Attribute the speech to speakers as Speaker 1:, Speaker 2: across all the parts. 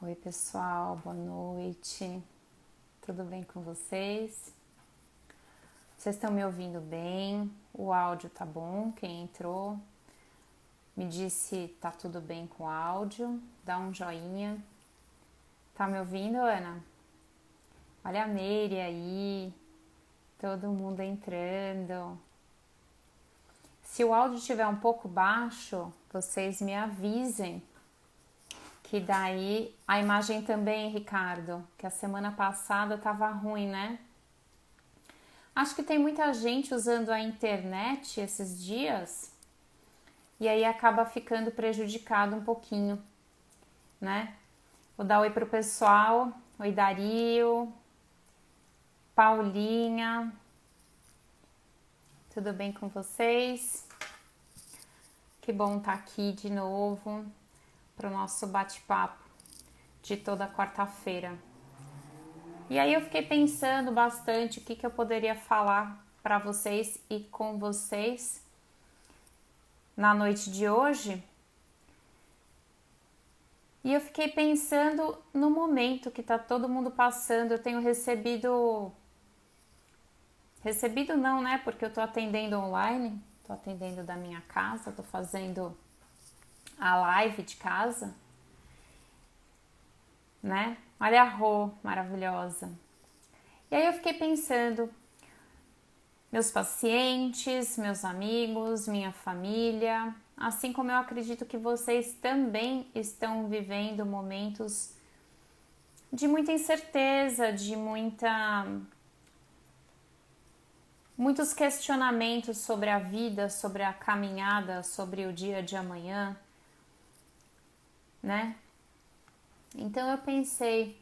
Speaker 1: Oi pessoal, boa noite, tudo bem com vocês? Vocês estão me ouvindo bem? O áudio tá bom? Quem entrou me disse tá tudo bem com o áudio, dá um joinha. Tá me ouvindo, Ana? Olha a Meire aí, todo mundo entrando. Se o áudio estiver um pouco baixo, vocês me avisem. Que daí a imagem também, Ricardo, que a semana passada tava ruim, né? Acho que tem muita gente usando a internet esses dias e aí acaba ficando prejudicado um pouquinho, né? Vou dar oi pro pessoal. Oi, Dario, Paulinha, tudo bem com vocês? Que bom estar aqui de novo para o nosso bate-papo de toda quarta-feira. E aí eu fiquei pensando bastante o que eu poderia falar para vocês e com vocês na noite de hoje. E eu fiquei pensando no momento que tá todo mundo passando. Eu tenho recebido não, né? Porque eu tô atendendo online, tô atendendo da minha casa, tô fazendo a live de casa, né? Olha a Rô, maravilhosa. E aí eu fiquei pensando, meus pacientes, meus amigos, minha família, assim como eu acredito que vocês também estão vivendo momentos de muita incerteza, de muitos questionamentos sobre a vida, sobre a caminhada, sobre o dia de amanhã, né? Então eu pensei,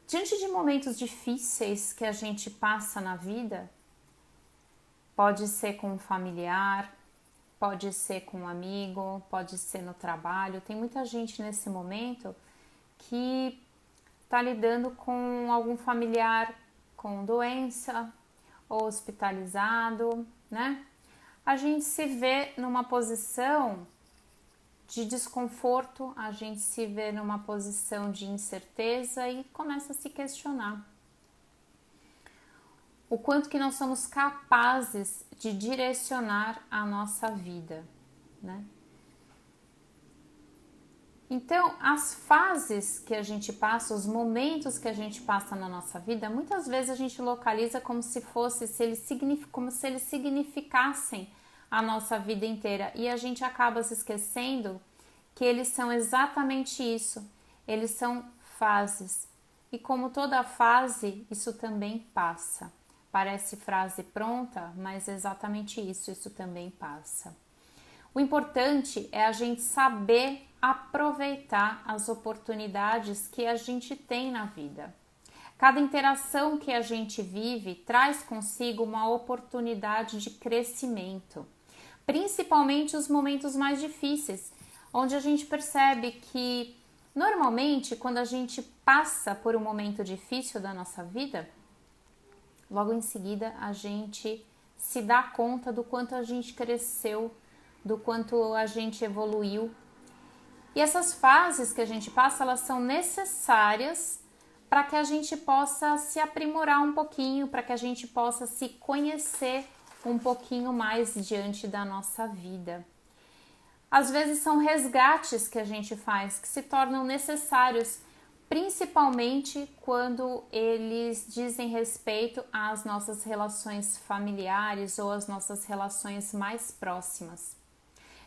Speaker 1: diante de momentos difíceis que a gente passa na vida, pode ser com um familiar, pode ser com um amigo, pode ser no trabalho. Tem muita gente nesse momento que está lidando com algum familiar com doença ou hospitalizado, né? A gente se vê numa posição de desconforto, a gente se vê numa posição de incerteza e começa a se questionar o quanto que nós somos capazes de direcionar a nossa vida, né? Então, as fases que a gente passa, os momentos que a gente passa na nossa vida, muitas vezes a gente localiza como se fosse, como se eles significassem a nossa vida inteira, e a gente acaba se esquecendo que eles são exatamente isso, eles são fases, e como toda fase, isso também passa. Parece frase pronta, mas é exatamente isso também passa. O importante é a gente saber aproveitar as oportunidades que a gente tem na vida. Cada interação que a gente vive traz consigo uma oportunidade de crescimento, principalmente os momentos mais difíceis, onde a gente percebe que normalmente quando a gente passa por um momento difícil da nossa vida, logo em seguida a gente se dá conta do quanto a gente cresceu, do quanto a gente evoluiu. E essas fases que a gente passa, elas são necessárias para que a gente possa se aprimorar um pouquinho, para que a gente possa se conhecer um pouquinho mais diante da nossa vida. Às vezes são resgates que a gente faz que se tornam necessários, principalmente quando eles dizem respeito às nossas relações familiares ou às nossas relações mais próximas.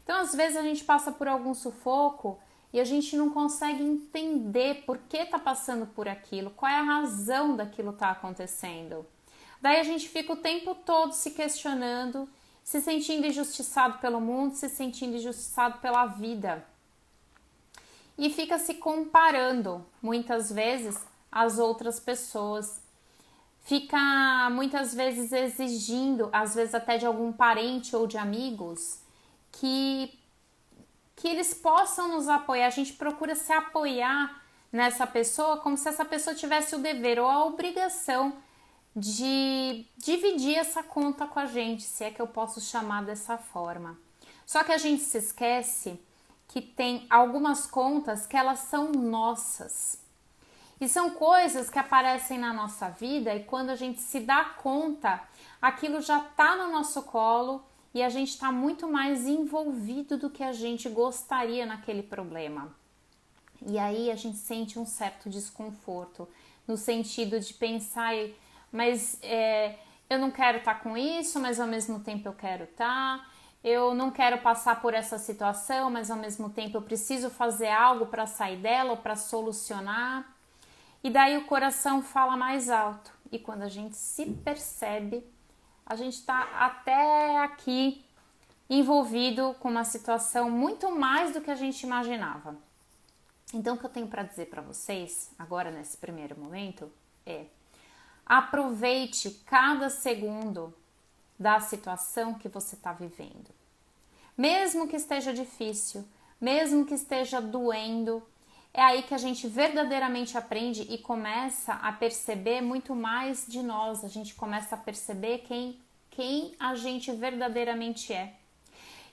Speaker 1: Então, às vezes a gente passa por algum sufoco e a gente não consegue entender por que está passando por aquilo, qual é a razão daquilo estar acontecendo. Daí a gente fica o tempo todo se questionando, se sentindo injustiçado pelo mundo, se sentindo injustiçado pela vida. E fica se comparando, muitas vezes, às outras pessoas. Fica, muitas vezes, exigindo, às vezes até de algum parente ou de amigos, que eles possam nos apoiar. A gente procura se apoiar nessa pessoa como se essa pessoa tivesse o dever ou a obrigação de dividir essa conta com a gente, se é que eu posso chamar dessa forma. Só que a gente se esquece que tem algumas contas que elas são nossas. E são coisas que aparecem na nossa vida e quando a gente se dá conta, aquilo já está no nosso colo e a gente está muito mais envolvido do que a gente gostaria naquele problema. E aí a gente sente um certo desconforto, no sentido de pensar, mas eu não quero estar com isso, mas ao mesmo tempo eu quero estar. Eu não quero passar por essa situação, mas ao mesmo tempo eu preciso fazer algo para sair dela ou para solucionar. E daí o coração fala mais alto. E quando a gente se percebe, a gente está até aqui envolvido com uma situação muito mais do que a gente imaginava. Então, o que eu tenho para dizer para vocês, agora nesse primeiro momento, é: aproveite cada segundo da situação que você está vivendo. Mesmo que esteja difícil, mesmo que esteja doendo, é aí que a gente verdadeiramente aprende e começa a perceber muito mais de nós. A gente começa a perceber quem a gente verdadeiramente é.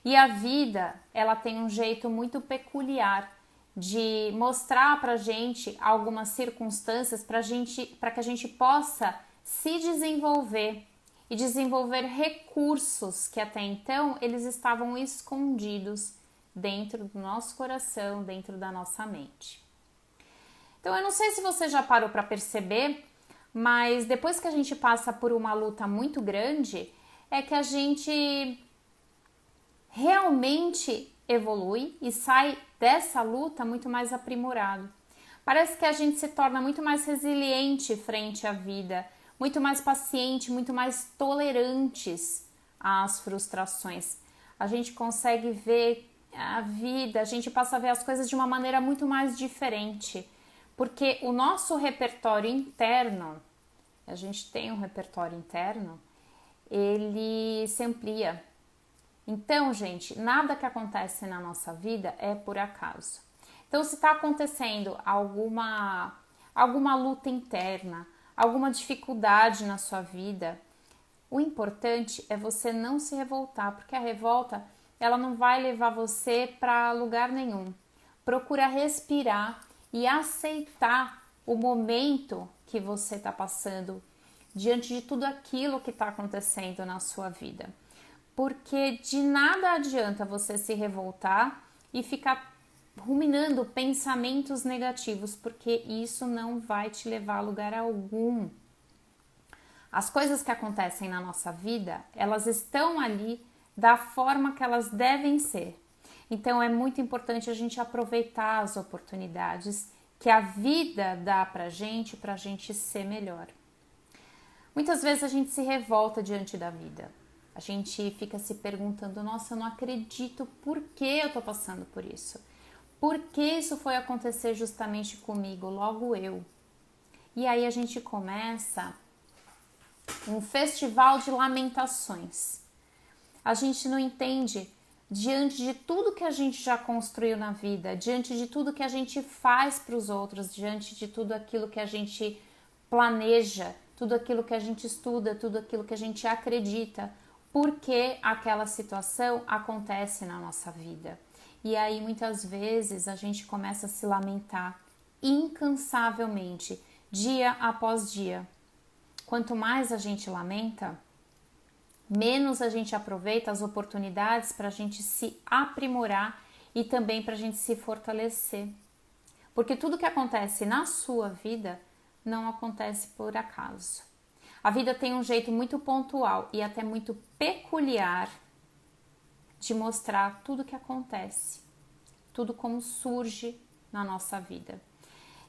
Speaker 1: E a vida, ela tem um jeito muito peculiar de mostrar pra gente algumas circunstâncias para que a gente possa se desenvolver e desenvolver recursos que até então eles estavam escondidos dentro do nosso coração, dentro da nossa mente. Então eu não sei se você já parou para perceber, mas depois que a gente passa por uma luta muito grande, é que a gente realmente evolui e sai dessa luta muito mais aprimorado. Parece que a gente se torna muito mais resiliente frente à vida, muito mais paciente, muito mais tolerantes às frustrações. A gente consegue ver a vida, a gente passa a ver as coisas de uma maneira muito mais diferente, porque o nosso repertório interno, a gente tem um repertório interno, ele se amplia. Então, gente, nada que acontece na nossa vida é por acaso. Então, se está acontecendo alguma luta interna, alguma dificuldade na sua vida, o importante é você não se revoltar, porque a revolta, ela não vai levar você para lugar nenhum. Procura respirar e aceitar o momento que você está passando diante de tudo aquilo que está acontecendo na sua vida. Porque de nada adianta você se revoltar e ficar ruminando pensamentos negativos, porque isso não vai te levar a lugar algum. As coisas que acontecem na nossa vida, elas estão ali da forma que elas devem ser. Então é muito importante a gente aproveitar as oportunidades que a vida dá pra gente ser melhor. Muitas vezes a gente se revolta diante da vida. A gente fica se perguntando, nossa, eu não acredito por que eu tô passando por isso. Por que isso foi acontecer justamente comigo, logo eu? E aí a gente começa um festival de lamentações. A gente não entende, diante de tudo que a gente já construiu na vida, diante de tudo que a gente faz para os outros, diante de tudo aquilo que a gente planeja, tudo aquilo que a gente estuda, tudo aquilo que a gente acredita, por que aquela situação acontece na nossa vida. E aí muitas vezes a gente começa a se lamentar incansavelmente, dia após dia. Quanto mais a gente lamenta, menos a gente aproveita as oportunidades para a gente se aprimorar e também para a gente se fortalecer. Porque tudo que acontece na sua vida não acontece por acaso. A vida tem um jeito muito pontual e até muito peculiar de mostrar tudo que acontece, tudo como surge na nossa vida.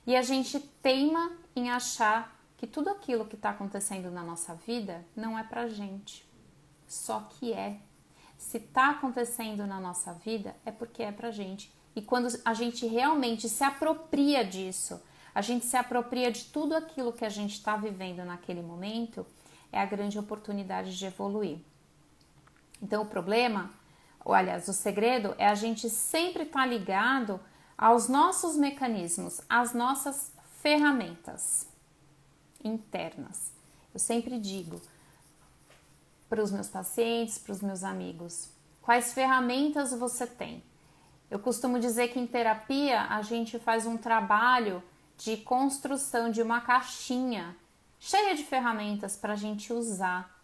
Speaker 1: E a gente teima em achar que tudo aquilo que está acontecendo na nossa vida não é pra gente. Só que é. Se está acontecendo na nossa vida, é porque é pra gente. E quando a gente realmente se apropria disso, a gente se apropria de tudo aquilo que a gente está vivendo naquele momento, é a grande oportunidade de evoluir. Então o problema, ou aliás, o segredo é a gente sempre estar ligado aos nossos mecanismos, às nossas ferramentas internas. Eu sempre digo para os meus pacientes, para os meus amigos, quais ferramentas você tem? Eu costumo dizer que em terapia a gente faz um trabalho de construção de uma caixinha cheia de ferramentas para a gente usar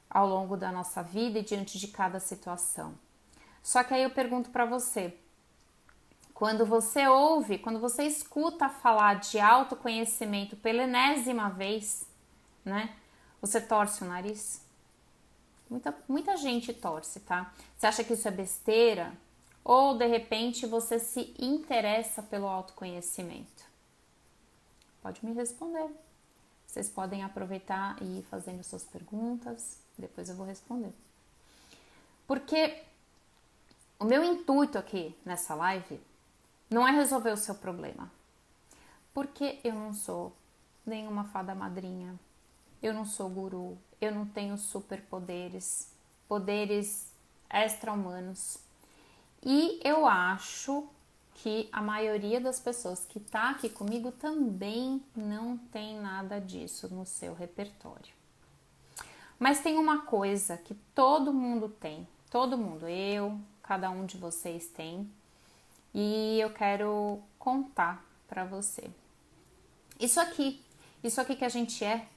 Speaker 1: ao longo da nossa vida e diante de cada situação. Só que aí eu pergunto para você, quando você ouve, quando você escuta falar de autoconhecimento pela enésima vez, né? Você torce o nariz? Muita gente torce, tá? Você acha que isso é besteira? Ou de repente você se interessa pelo autoconhecimento? Pode me responder. Vocês podem aproveitar e ir fazendo suas perguntas, depois eu vou responder. Porque o meu intuito aqui nessa live não é resolver o seu problema. Porque eu não sou nenhuma fada madrinha, eu não sou guru, eu não tenho superpoderes, poderes extra-humanos. E eu acho que a maioria das pessoas que está aqui comigo também não tem nada disso no seu repertório. Mas tem uma coisa que todo mundo tem, todo mundo, eu, cada um de vocês tem, e eu quero contar para você. Isso aqui que a gente é,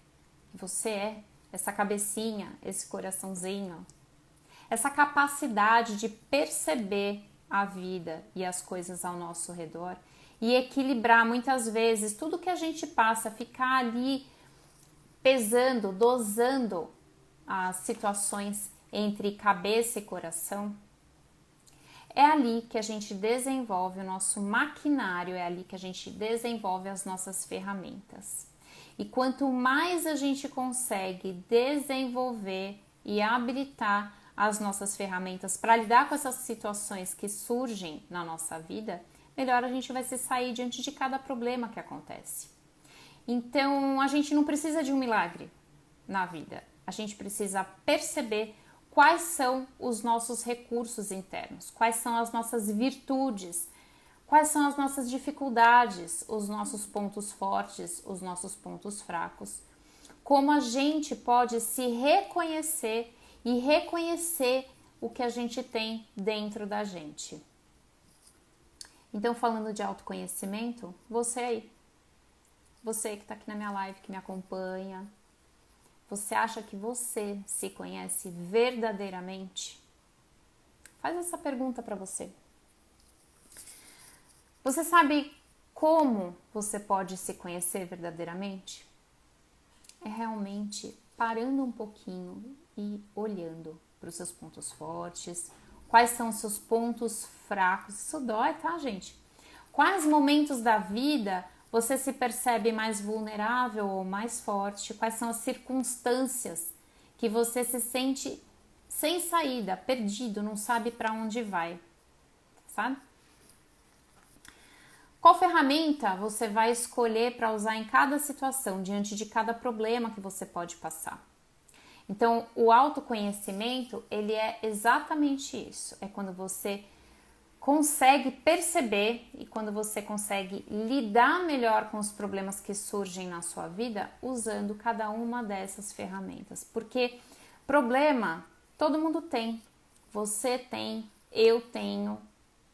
Speaker 1: que você é, essa cabecinha, esse coraçãozinho, essa capacidade de perceber a vida e as coisas ao nosso redor e equilibrar muitas vezes tudo que a gente passa, ficar ali pesando, dosando as situações entre cabeça e coração. É ali que a gente desenvolve o nosso maquinário, é ali que a gente desenvolve as nossas ferramentas. E quanto mais a gente consegue desenvolver e habilitar as nossas ferramentas para lidar com essas situações que surgem na nossa vida, melhor a gente vai se sair diante de cada problema que acontece. Então, a gente não precisa de um milagre na vida. A gente precisa perceber quais são os nossos recursos internos, quais são as nossas virtudes, quais são as nossas dificuldades, os nossos pontos fortes, os nossos pontos fracos. Como a gente pode se reconhecer e reconhecer o que a gente tem dentro da gente. Então, falando de autoconhecimento, você aí, você que está aqui na minha live, que me acompanha, você acha que você se conhece verdadeiramente? Faz essa pergunta para você. Você sabe como você pode se conhecer verdadeiramente? É realmente parando um pouquinho e olhando para os seus pontos fortes, quais são os seus pontos fracos. Isso dói, tá, gente? Quais momentos da vida você se percebe mais vulnerável ou mais forte? Quais são as circunstâncias que você se sente sem saída, perdido, não sabe para onde vai, sabe? Qual ferramenta você vai escolher para usar em cada situação, diante de cada problema que você pode passar? Então, o autoconhecimento, ele é exatamente isso. É quando você consegue perceber e quando você consegue lidar melhor com os problemas que surgem na sua vida usando cada uma dessas ferramentas. Porque problema todo mundo tem. Você tem, eu tenho.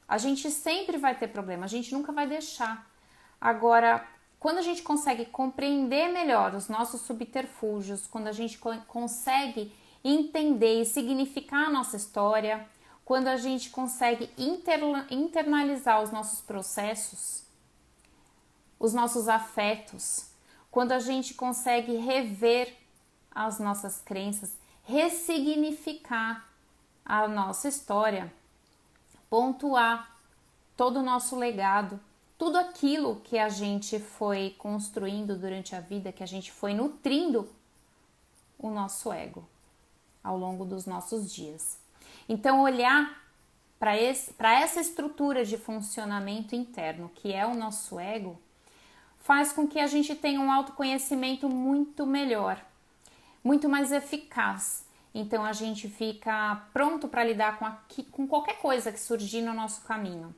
Speaker 1: A gente sempre vai ter problema, a gente nunca vai deixar. Agora, quando a gente consegue compreender melhor os nossos subterfúgios, quando a gente consegue entender e significar a nossa história, quando a gente consegue internalizar os nossos processos, os nossos afetos, quando a gente consegue rever as nossas crenças, ressignificar a nossa história, pontuar todo o nosso legado, tudo aquilo que a gente foi construindo durante a vida, que a gente foi nutrindo o nosso ego ao longo dos nossos dias. Então, olhar para essa estrutura de funcionamento interno, que é o nosso ego, faz com que a gente tenha um autoconhecimento muito melhor, muito mais eficaz. Então, a gente fica pronto para lidar com qualquer coisa que surgir no nosso caminho.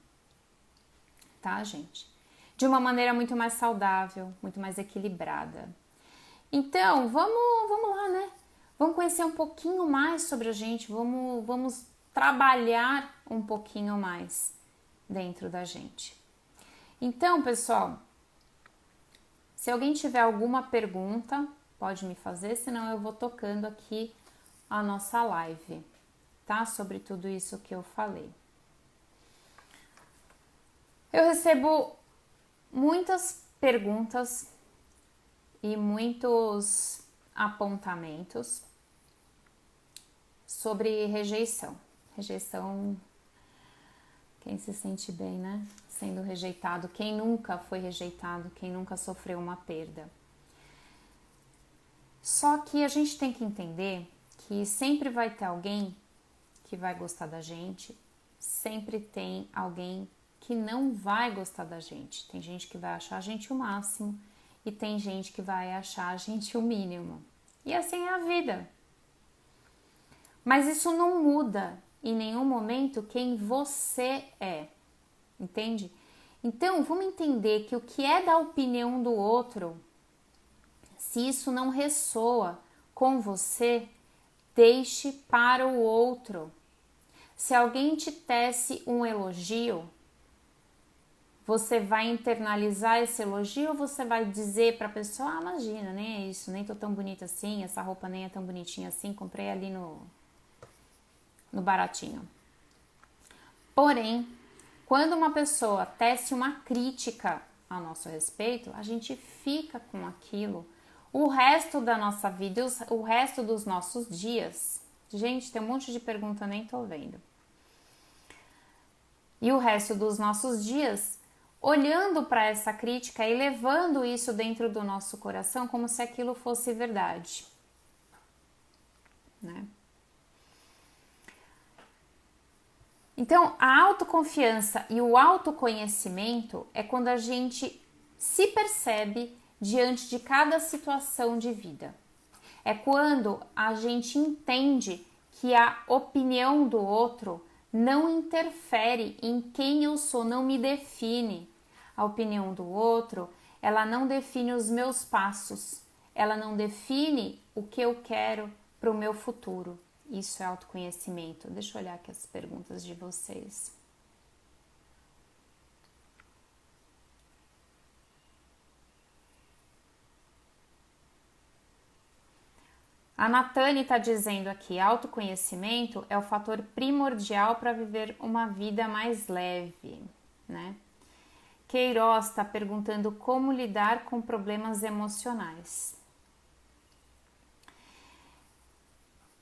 Speaker 1: Tá, gente? De uma maneira muito mais saudável, muito mais equilibrada. Então, vamos lá, né? Vamos conhecer um pouquinho mais sobre a gente, vamos trabalhar um pouquinho mais dentro da gente. Então, pessoal, se alguém tiver alguma pergunta, pode me fazer, senão eu vou tocando aqui a nossa live, tá? Sobre tudo isso que eu falei. Eu recebo muitas perguntas e muitos apontamentos sobre rejeição. Rejeição, quem se sente bem, né? Sendo rejeitado, quem nunca foi rejeitado, quem nunca sofreu uma perda. Só que a gente tem que entender que sempre vai ter alguém que vai gostar da gente, sempre tem alguém que não vai gostar da gente. Tem gente que vai achar a gente o máximo e tem gente que vai achar a gente o mínimo. E assim é a vida. Mas isso não muda em nenhum momento quem você é, entende? Então, vamos entender que o que é da opinião do outro, se isso não ressoa com você, deixe para o outro. Se alguém te tece um elogio, você vai internalizar esse elogio ou você vai dizer para a pessoa, ah, imagina, nem é isso, nem tô tão bonita assim, essa roupa nem é tão bonitinha assim, comprei ali no baratinho. Porém, quando uma pessoa tece uma crítica a nosso respeito, a gente fica com aquilo o resto da nossa vida, o resto dos nossos dias. Gente, tem um monte de pergunta, nem tô vendo. E o resto dos nossos dias olhando para essa crítica e levando isso dentro do nosso coração como se aquilo fosse verdade, né? Então, a autoconfiança e o autoconhecimento é quando a gente se percebe diante de cada situação de vida. É quando a gente entende que a opinião do outro não interfere em quem eu sou, não me define. A opinião do outro, ela não define os meus passos, ela não define o que eu quero para o meu futuro. Isso é autoconhecimento. Deixa eu olhar aqui as perguntas de vocês. A Natane está dizendo aqui, autoconhecimento é o fator primordial para viver uma vida mais leve, né? Queiroz está perguntando como lidar com problemas emocionais.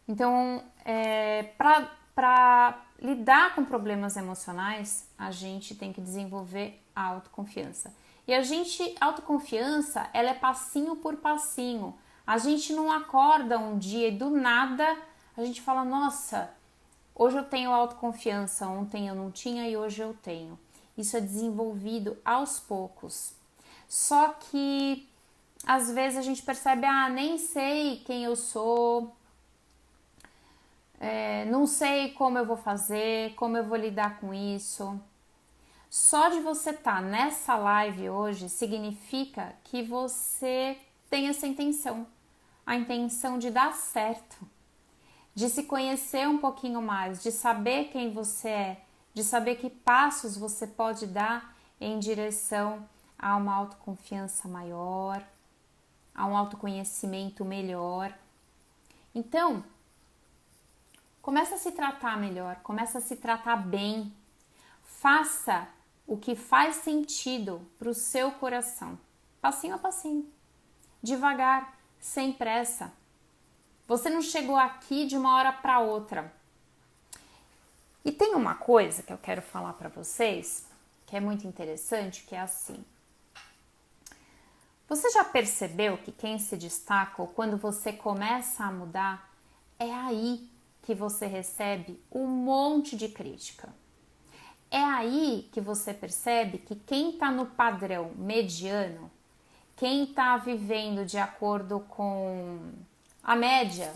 Speaker 1: Então, para lidar com problemas emocionais, a gente tem que desenvolver a autoconfiança. E autoconfiança, ela é passinho por passinho. A gente não acorda um dia e do nada a gente fala, nossa, hoje eu tenho autoconfiança, ontem eu não tinha e hoje eu tenho. Isso é desenvolvido aos poucos. Só que às vezes a gente percebe, nem sei quem eu sou, não sei como eu vou fazer, como eu vou lidar com isso. Só de você estar nessa live hoje significa que você tem essa intenção, a intenção de dar certo, de se conhecer um pouquinho mais, de saber quem você é, de saber que passos você pode dar em direção a uma autoconfiança maior, a um autoconhecimento melhor. Então, começa a se tratar melhor, começa a se tratar bem. Faça o que faz sentido para o seu coração, passinho a passinho, devagar, sem pressa. Você não chegou aqui de uma hora para outra. E tem uma coisa que eu quero falar para vocês, que é muito interessante, que é assim. Você já percebeu que quem se destaca, ou quando você começa a mudar, é aí que você recebe um monte de crítica. É aí que você percebe que quem está no padrão mediano, quem está vivendo de acordo com a média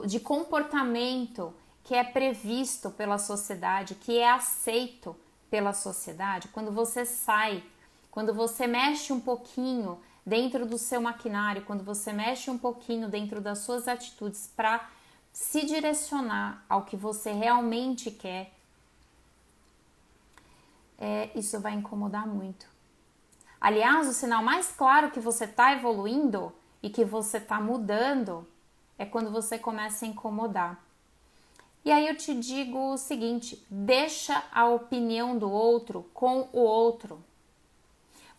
Speaker 1: de comportamento que é previsto pela sociedade, que é aceito pela sociedade, quando você sai, quando você mexe um pouquinho dentro do seu maquinário, quando você mexe um pouquinho dentro das suas atitudes para se direcionar ao que você realmente quer, isso vai incomodar muito. Aliás, o sinal mais claro que você está evoluindo e que você está mudando é quando você começa a incomodar. E aí eu te digo o seguinte, deixa a opinião do outro com o outro.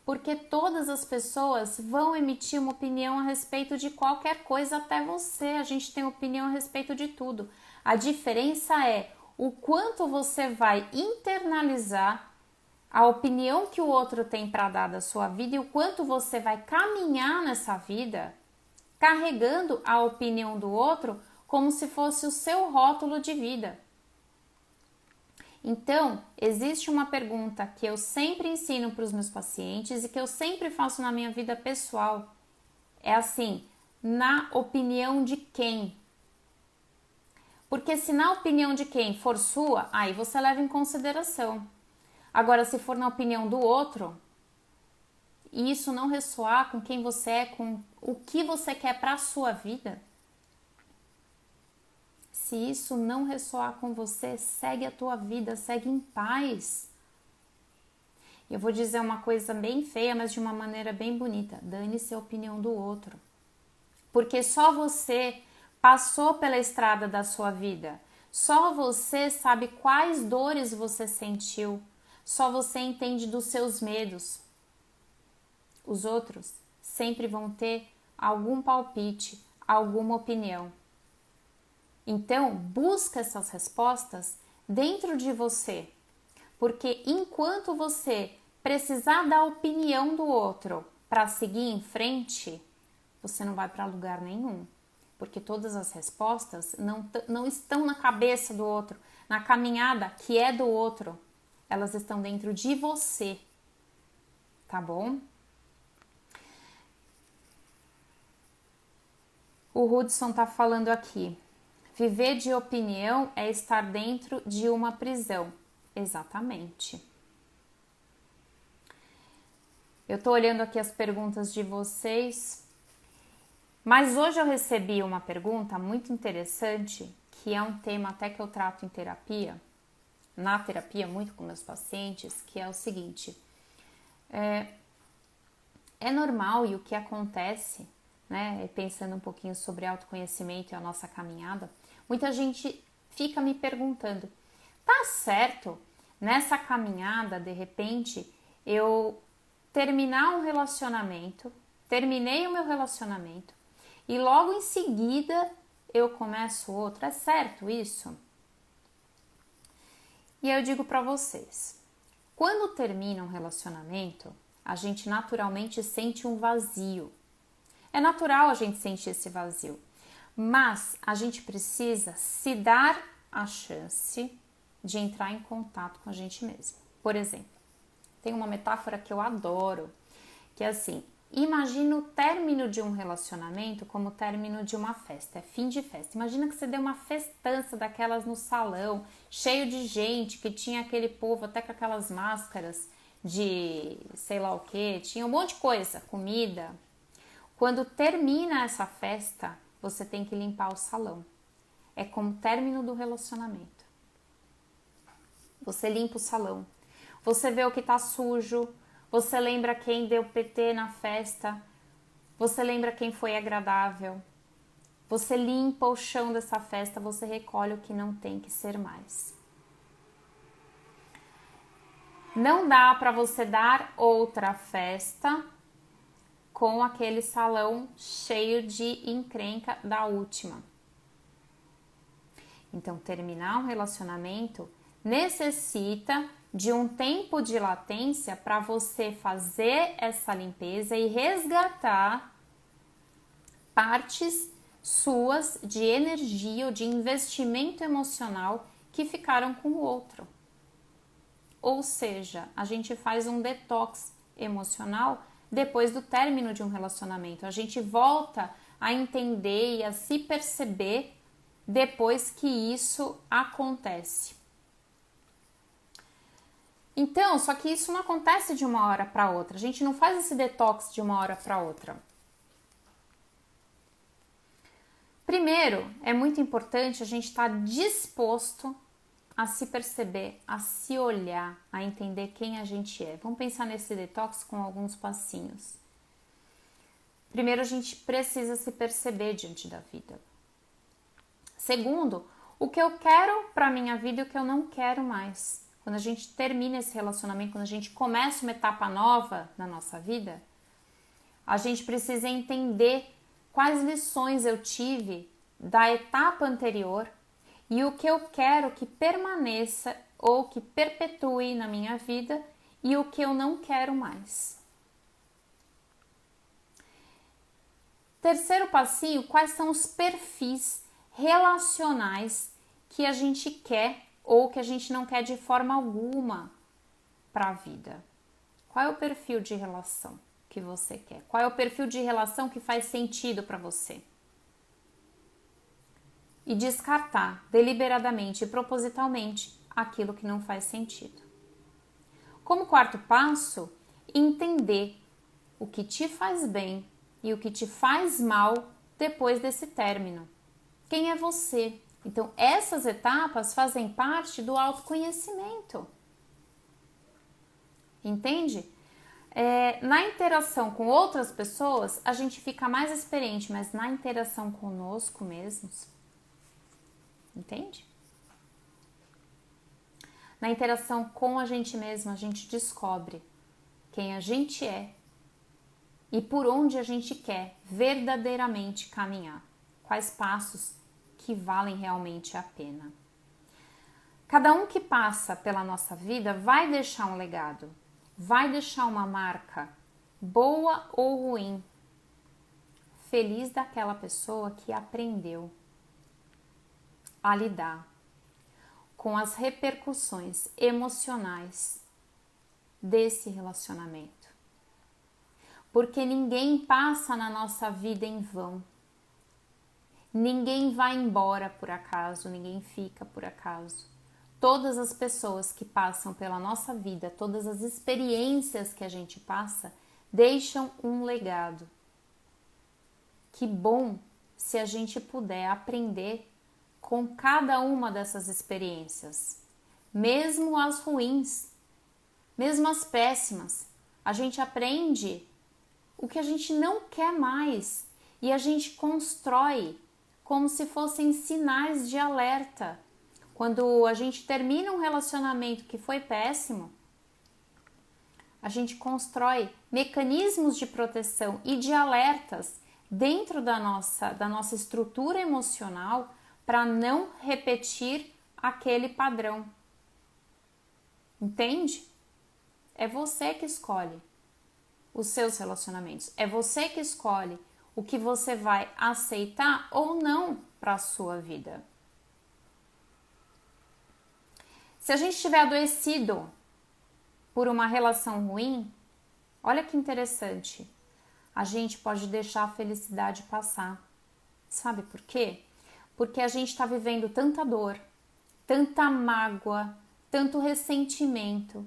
Speaker 1: Porque todas as pessoas vão emitir uma opinião a respeito de qualquer coisa até você. A gente tem opinião a respeito de tudo. A diferença é o quanto você vai internalizar a opinião que o outro tem para dar da sua vida e o quanto você vai caminhar nessa vida carregando a opinião do outro como se fosse o seu rótulo de vida. Então, existe uma pergunta que eu sempre ensino para os meus pacientes e que eu sempre faço na minha vida pessoal. É assim, na opinião de quem? Porque se na opinião de quem for sua, aí você leva em consideração. Agora, se for na opinião do outro, e isso não ressoar com quem você é, com o que você quer para a sua vida, se isso não ressoar com você, segue a tua vida, segue em paz. Eu vou dizer uma coisa bem feia, mas de uma maneira bem bonita. Dane-se a opinião do outro. Porque só você passou pela estrada da sua vida. Só você sabe quais dores você sentiu. Só você entende dos seus medos. Os outros sempre vão ter algum palpite, alguma opinião. Então, busca essas respostas dentro de você, porque enquanto você precisar da opinião do outro para seguir em frente, você não vai para lugar nenhum, porque todas as respostas não estão na cabeça do outro, na caminhada que é do outro, elas estão dentro de você, tá bom? O Hudson tá falando aqui. Viver de opinião é estar dentro de uma prisão. Exatamente. Eu tô olhando aqui as perguntas de vocês, mas hoje eu recebi uma pergunta muito interessante, que é um tema até que eu trato em terapia, na terapia muito com meus pacientes, que é o seguinte, é normal e o que acontece, né, pensando um pouquinho sobre autoconhecimento e a nossa caminhada, muita gente fica me perguntando, tá certo nessa caminhada, de repente, eu terminei o meu relacionamento e logo em seguida eu começo outro, é certo isso? E eu digo para vocês, quando termina um relacionamento, a gente naturalmente sente um vazio. É natural a gente sentir esse vazio, mas a gente precisa se dar a chance de entrar em contato com a gente mesmo. Por exemplo, tem uma metáfora que eu adoro, que é assim, imagina o término de um relacionamento como o término de uma festa, é fim de festa. Imagina que você deu uma festança daquelas no salão, cheio de gente, que tinha aquele povo até com aquelas máscaras de sei lá o que, tinha um monte de coisa, comida. Quando termina essa festa, você tem que limpar o salão. É como o término do relacionamento. Você limpa o salão. Você vê o que tá sujo. Você lembra quem deu PT na festa. Você lembra quem foi agradável. Você limpa o chão dessa festa. Você recolhe o que não tem que ser mais. Não dá para você dar outra festa com aquele salão cheio de encrenca da última. Então, terminar um relacionamento necessita de um tempo de latência para você fazer essa limpeza e resgatar partes suas de energia ou de investimento emocional que ficaram com o outro. Ou seja, a gente faz um detox emocional depois do término de um relacionamento. A gente volta a entender e a se perceber depois que isso acontece. Então, só que isso não acontece de uma hora para outra. A gente não faz esse detox de uma hora para outra. Primeiro, é muito importante a gente estar disposto a se perceber, a se olhar, a entender quem a gente é. Vamos pensar nesse detox com alguns passinhos. Primeiro, a gente precisa se perceber diante da vida. Segundo, o que eu quero para minha vida e o que eu não quero mais. Quando a gente termina esse relacionamento, quando a gente começa uma etapa nova na nossa vida, a gente precisa entender quais lições eu tive da etapa anterior e o que eu quero que permaneça ou que perpetue na minha vida e o que eu não quero mais. Terceiro passinho, quais são os perfis relacionais que a gente quer ou que a gente não quer de forma alguma para a vida? Qual é o perfil de relação que você quer? Qual é o perfil de relação que faz sentido para você? E descartar deliberadamente e propositalmente aquilo que não faz sentido. Como quarto passo, entender o que te faz bem e o que te faz mal depois desse término. Quem é você? Então, essas etapas fazem parte do autoconhecimento. Entende? Na interação com outras pessoas, a gente fica mais experiente, mas na interação conosco mesmos, entende? Na interação com a gente mesmo, a gente descobre quem a gente é e por onde a gente quer verdadeiramente caminhar. Quais passos que valem realmente a pena. Cada um que passa pela nossa vida vai deixar um legado, vai deixar uma marca, boa ou ruim, feliz daquela pessoa que aprendeu a lidar com as repercussões emocionais desse relacionamento. Porque ninguém passa na nossa vida em vão. Ninguém vai embora por acaso, ninguém fica por acaso. Todas as pessoas que passam pela nossa vida, todas as experiências que a gente passa, deixam um legado. Que bom se a gente puder aprender com cada uma dessas experiências, mesmo as ruins, mesmo as péssimas. A gente aprende o que a gente não quer mais e a gente constrói como se fossem sinais de alerta. Quando a gente termina um relacionamento que foi péssimo, a gente constrói mecanismos de proteção e de alertas dentro da nossa estrutura emocional para não repetir aquele padrão. Entende? É você que escolhe os seus relacionamentos. É você que escolhe o que você vai aceitar ou não para a sua vida. Se a gente estiver adoecido por uma relação ruim, olha que interessante, a gente pode deixar a felicidade passar. Sabe por quê? Porque a gente está vivendo tanta dor, tanta mágoa, tanto ressentimento,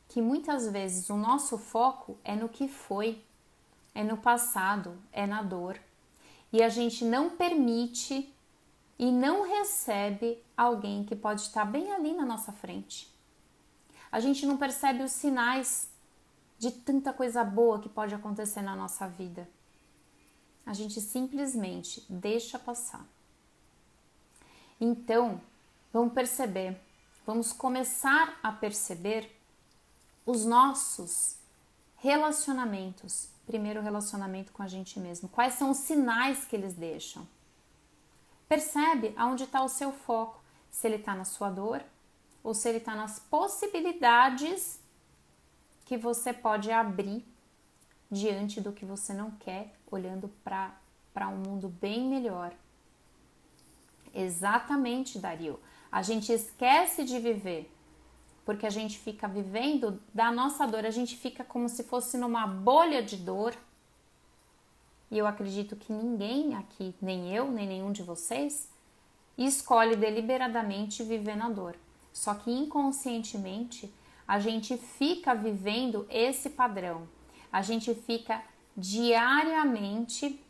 Speaker 1: que muitas vezes o nosso foco é no que foi, é no passado, é na dor. E a gente não permite e não recebe alguém que pode estar bem ali na nossa frente. A gente não percebe os sinais de tanta coisa boa que pode acontecer na nossa vida. A gente simplesmente deixa passar. Então, vamos começar a perceber os nossos relacionamentos. Primeiro, relacionamento com a gente mesmo. Quais são os sinais que eles deixam? Percebe aonde está o seu foco. Se ele está na sua dor ou se ele está nas possibilidades que você pode abrir diante do que você não quer, olhando para um mundo bem melhor. Exatamente, Dario. A gente esquece de viver porque a gente fica vivendo da nossa dor, a gente fica como se fosse numa bolha de dor. E eu acredito que ninguém aqui, nem eu, nem nenhum de vocês, escolhe deliberadamente viver na dor. Só que inconscientemente a gente fica vivendo esse padrão. A gente fica diariamente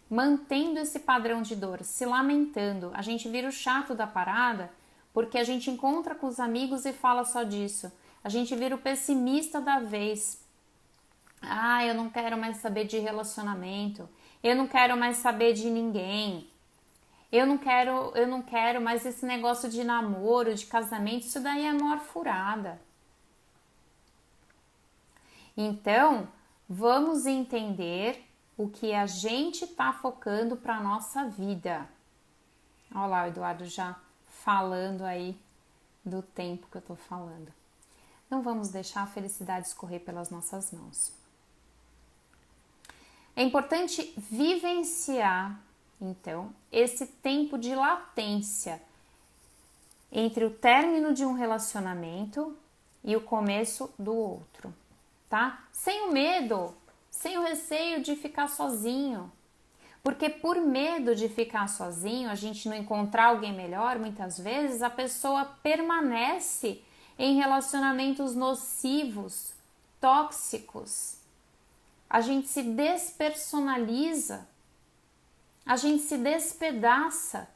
Speaker 1: mantendo esse padrão de dor, se lamentando. A gente vira o chato da parada porque a gente encontra com os amigos e fala só disso. A gente vira o pessimista da vez. Ah, eu não quero mais saber de relacionamento. Eu não quero mais saber de ninguém. Eu não quero mais esse negócio de namoro, de casamento. Isso daí é a maior furada. Então, vamos entender o que a gente está focando para a nossa vida. Olha lá o Eduardo já falando aí do tempo que eu estou falando. Não vamos deixar a felicidade escorrer pelas nossas mãos. É importante vivenciar, então, esse tempo de latência entre o término de um relacionamento e o começo do outro, tá? Sem o medo, sem o receio de ficar sozinho. Porque por medo de ficar sozinho, a gente não encontrar alguém melhor, muitas vezes a pessoa permanece em relacionamentos nocivos, tóxicos. A gente se despersonaliza, a gente se despedaça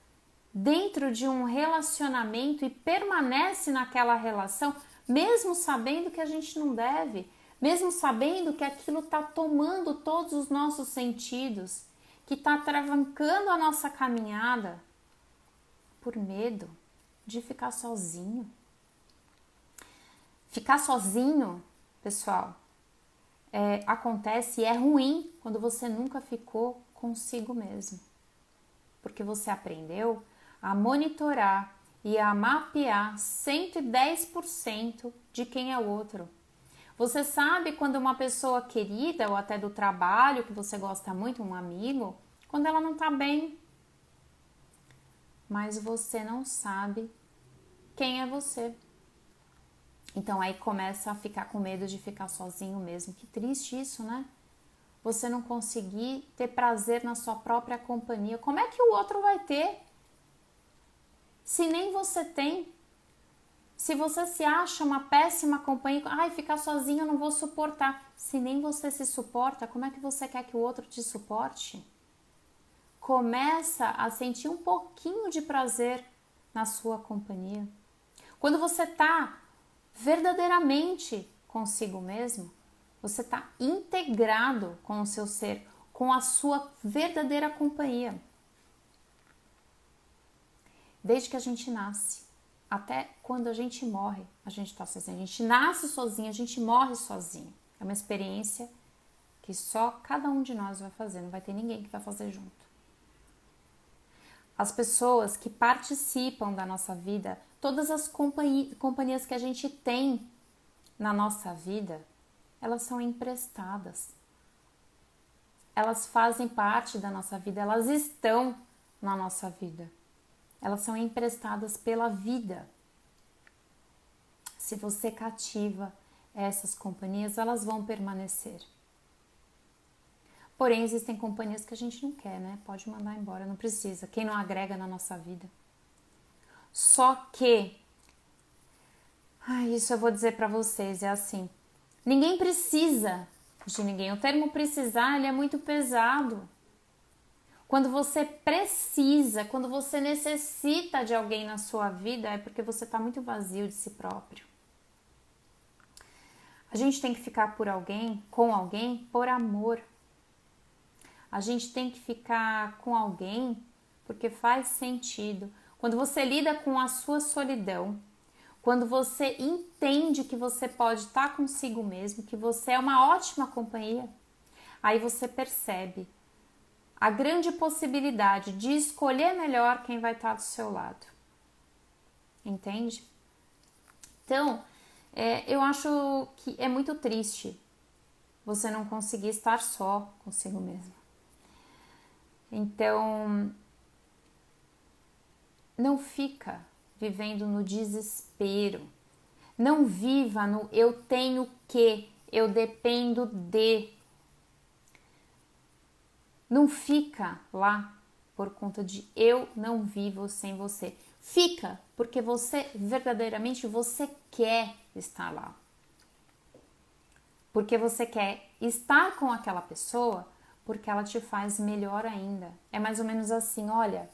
Speaker 1: dentro de um relacionamento e permanece naquela relação, mesmo sabendo que a gente não deve, mesmo sabendo que aquilo está tomando todos os nossos sentidos, que está travancando a nossa caminhada, por medo de ficar sozinho. Ficar sozinho, pessoal, acontece e é ruim quando você nunca ficou consigo mesmo. Porque você aprendeu a monitorar e a mapear 110% de quem é o outro. Você sabe quando uma pessoa querida ou até do trabalho, que você gosta muito, um amigo, quando ela não tá bem. Mas você não sabe quem é você. Então aí começa a ficar com medo de ficar sozinho mesmo. Que triste isso, né? Você não conseguir ter prazer na sua própria companhia. Como é que o outro vai ter? Se nem você tem. Se você se acha uma péssima companhia, ai, ficar sozinho eu não vou suportar. Se nem você se suporta, como é que você quer que o outro te suporte? Começa a sentir um pouquinho de prazer na sua companhia. Quando você está verdadeiramente consigo mesmo, você está integrado com o seu ser, com a sua verdadeira companhia. Desde que a gente nasce, até quando a gente morre, a gente está sozinho. A gente nasce sozinho, a gente morre sozinho. É uma experiência que só cada um de nós vai fazer, não vai ter ninguém que vai fazer junto. As pessoas que participam da nossa vida, todas as companhias que a gente tem na nossa vida, elas são emprestadas. Elas fazem parte da nossa vida, elas estão na nossa vida. Elas são emprestadas pela vida. Se você cativa essas companhias, elas vão permanecer. Porém, existem companhias que a gente não quer, né? Pode mandar embora, não precisa. Quem não agrega na nossa vida. Só que, isso eu vou dizer pra vocês, é assim. Ninguém precisa de ninguém. O termo precisar, ele é muito pesado. Quando você precisa, quando você necessita de alguém na sua vida, é porque você está muito vazio de si próprio. A gente tem que ficar com alguém, por amor. A gente tem que ficar com alguém porque faz sentido. Quando você lida com a sua solidão, quando você entende que você pode estar consigo mesmo, que você é uma ótima companhia, aí você percebe a grande possibilidade de escolher melhor quem vai estar do seu lado. Entende? Então, eu acho que é muito triste você não conseguir estar só consigo mesmo. Então, não fica vivendo no desespero. Não viva no eu tenho que, eu dependo de. Não fica lá por conta de eu não vivo sem você. Fica porque verdadeiramente você quer estar lá. Porque você quer estar com aquela pessoa porque ela te faz melhor ainda. É mais ou menos assim, olha,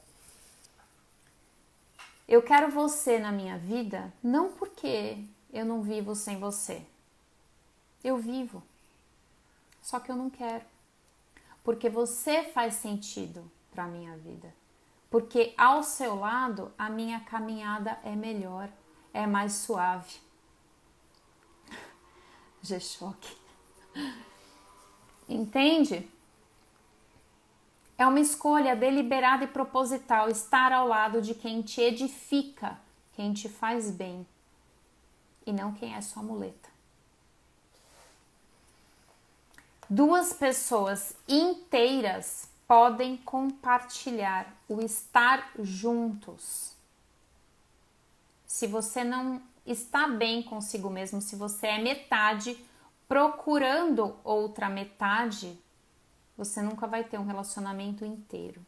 Speaker 1: Eu quero você na minha vida não porque eu não vivo sem você. Eu vivo, só que eu não quero. Porque você faz sentido para a minha vida. Porque ao seu lado a minha caminhada é melhor, é mais suave. G-choque. Entende? É uma escolha deliberada e proposital estar ao lado de quem te edifica, quem te faz bem, e não quem é sua muleta. Duas pessoas inteiras podem compartilhar o estar juntos. Se você não está bem consigo mesmo, se você é metade procurando outra metade, você nunca vai ter um relacionamento inteiro.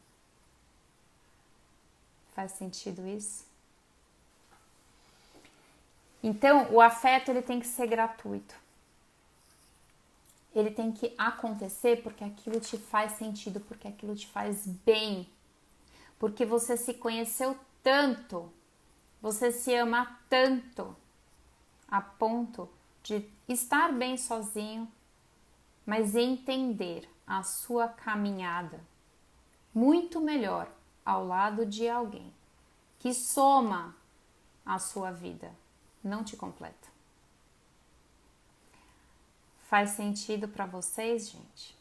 Speaker 1: Faz sentido isso? Então, o afeto ele tem que ser gratuito. Ele tem que acontecer porque aquilo te faz sentido, porque aquilo te faz bem. Porque você se conheceu tanto, você se ama tanto, a ponto de estar bem sozinho, mas entender a sua caminhada muito melhor ao lado de alguém que soma a sua vida, não te completa. Faz sentido para vocês, gente?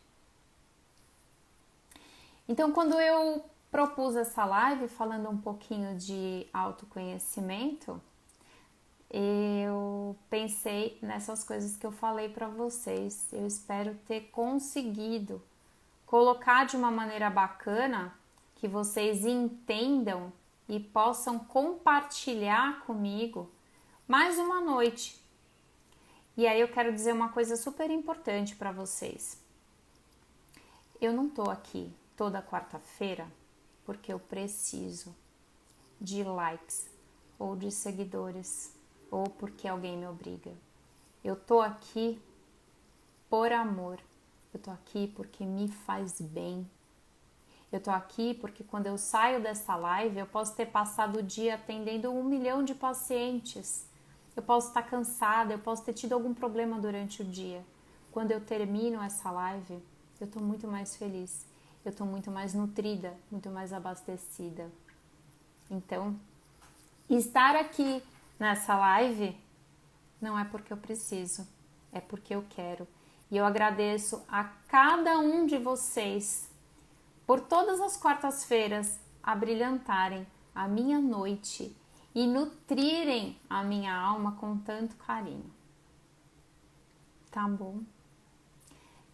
Speaker 1: Então, quando eu propus essa live falando um pouquinho de autoconhecimento, eu pensei nessas coisas que eu falei para vocês. Eu espero ter conseguido colocar de uma maneira bacana que vocês entendam e possam compartilhar comigo mais uma noite. E aí eu quero dizer uma coisa super importante para vocês. Eu não tô aqui toda quarta-feira porque eu preciso de likes ou de seguidores ou porque alguém me obriga. Eu tô aqui por amor. Eu tô aqui porque me faz bem. Eu tô aqui porque quando eu saio dessa live eu posso ter passado o dia atendendo 1 milhão de pacientes. Eu posso estar cansada, eu posso ter tido algum problema durante o dia. Quando eu termino essa live, eu tô muito mais feliz. Eu tô muito mais nutrida, muito mais abastecida. Então, estar aqui nessa live não é porque eu preciso, é porque eu quero. E eu agradeço a cada um de vocês por todas as quartas-feiras abrilhantarem a minha noite e nutrirem a minha alma com tanto carinho. Tá bom?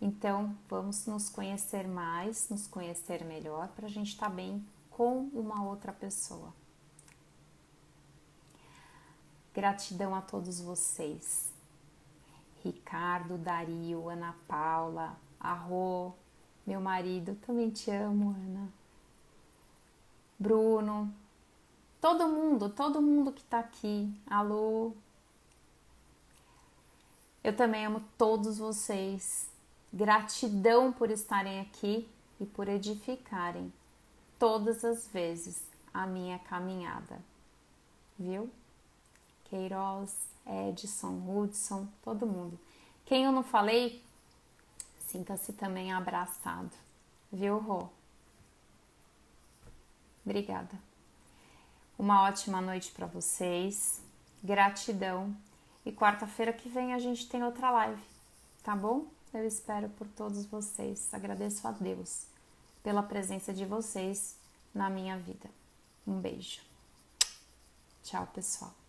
Speaker 1: Então, vamos nos conhecer mais, nos conhecer melhor para a gente estar bem com uma outra pessoa. Gratidão a todos vocês. Ricardo, Dario, Ana Paula, Arro, meu marido, também te amo, Ana. Bruno, todo mundo que tá aqui. Alô. Eu também amo todos vocês. Gratidão por estarem aqui e por edificarem todas as vezes a minha caminhada. Viu? Queiroz, Edson, Hudson, todo mundo. Quem eu não falei, sinta-se também abraçado. Viu, Rô? Obrigada. Uma ótima noite para vocês. Gratidão. E quarta-feira que vem a gente tem outra live, tá bom? Eu espero por todos vocês. Agradeço a Deus pela presença de vocês na minha vida. Um beijo. Tchau, pessoal.